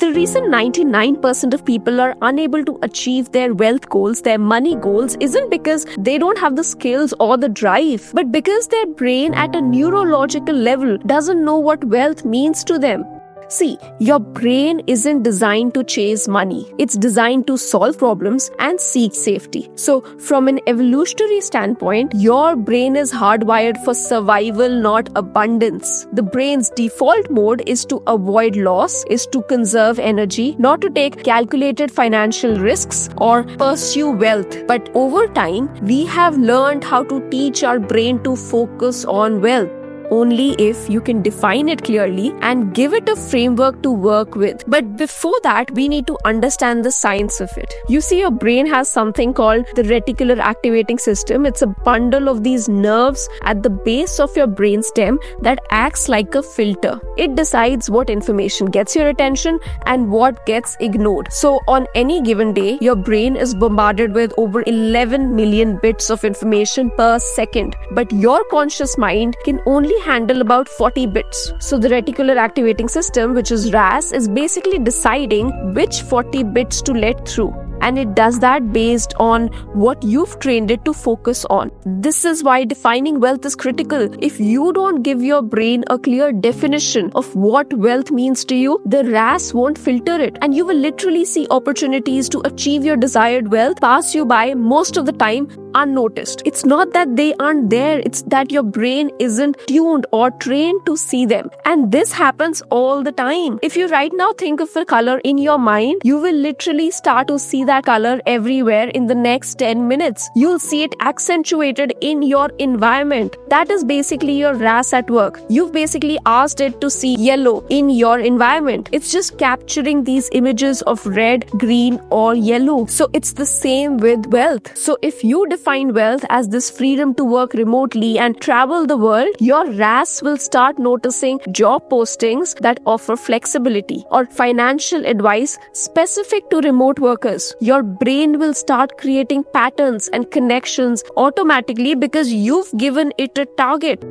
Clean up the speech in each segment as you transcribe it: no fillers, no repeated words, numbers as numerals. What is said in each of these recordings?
The reason 99% of people are unable to achieve their wealth goals, their money goals, isn't because they don't have the skills or the drive, but because their brain at a neurological level doesn't know what wealth means to them. See, your brain isn't designed to chase money. It's designed to solve problems and seek safety. So, from an evolutionary standpoint, your brain is hardwired for survival, not abundance. The brain's default mode is to avoid loss, is to conserve energy, not to take calculated financial risks or pursue wealth. But over time, we have learned how to teach our brain to focus on wealth. Only if you can define it clearly and give it a framework to work with. But before that, we need to understand the science of it. You see, your brain has something called the reticular activating system. It's a bundle of these nerves at the base of your brainstem that acts like a filter. It decides what information gets your attention and what gets ignored. So on any given day, your brain is bombarded with over 11 million bits of information per second. But your conscious mind can only handle about 40 bits. So the reticular activating system, which is RAS, is basically deciding which 40 bits to let through. And it does that based on what you've trained it to focus on. This is why defining wealth is critical. If you don't give your brain a clear definition of what wealth means to you, the RAS won't filter it. And you will literally see opportunities to achieve your desired wealth pass you by most of the time unnoticed. It's not that they aren't there, it's that your brain isn't tuned or trained to see them. And this happens all the time. If you right now think of a color in your mind, you will literally start to see that color everywhere in the next 10 minutes. You'll see it accentuated in your environment. That is basically your RAS at work. You've basically asked it to see yellow in your environment. It's just capturing these images of red, green, or yellow. So it's the same with wealth. So if you define wealth as this freedom to work remotely and travel the world, your RAS will start noticing job postings that offer flexibility or financial advice specific to remote workers. Your brain will start creating patterns and connections automatically because you've given it a target.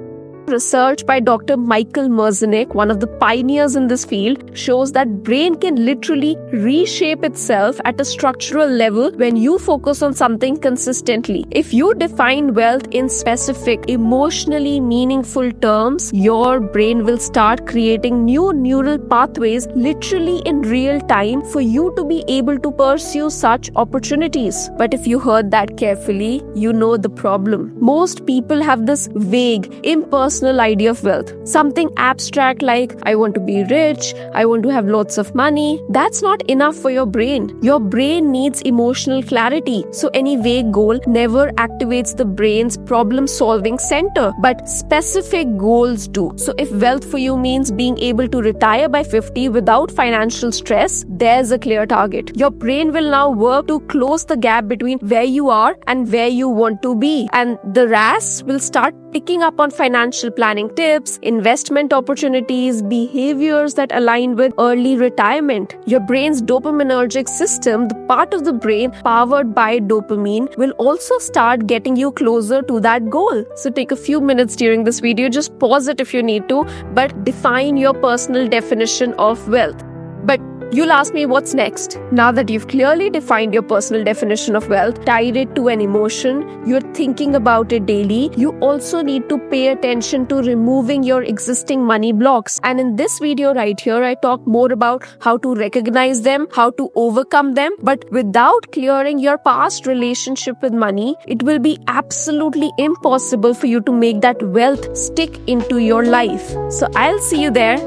Research by Dr. Michael Merzenich, one of the pioneers in this field, shows that brain can literally reshape itself at a structural level when you focus on something consistently. If you define wealth in specific, emotionally meaningful terms, your brain will start creating new neural pathways literally in real time for you to be able to pursue such opportunities. But if you heard that carefully, you know the problem. Most people have this vague, impersonal idea of wealth. Something abstract like, I want to be rich, I want to have lots of money. That's not enough for your brain. Your brain needs emotional clarity. So any vague goal never activates the brain's problem-solving center, but specific goals do. So if wealth for you means being able to retire by 50 without financial stress, there's a clear target. Your brain will now work to close the gap between where you are and where you want to be. And the RAS will start picking up on financial planning tips, investment opportunities, behaviors that align with early retirement. Your brain's dopaminergic system, the part of the brain powered by dopamine, will also start getting you closer to that goal. So take a few minutes during this video, just pause it if you need to, but define your personal definition of wealth. But you'll ask me what's next. Now that you've clearly defined your personal definition of wealth, tied it to an emotion, you're thinking about it daily, you also need to pay attention to removing your existing money blocks. And in this video right here, I talk more about how to recognize them, how to overcome them. But without clearing your past relationship with money, it will be absolutely impossible for you to make that wealth stick into your life. So I'll see you there.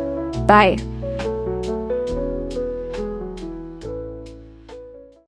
Bye.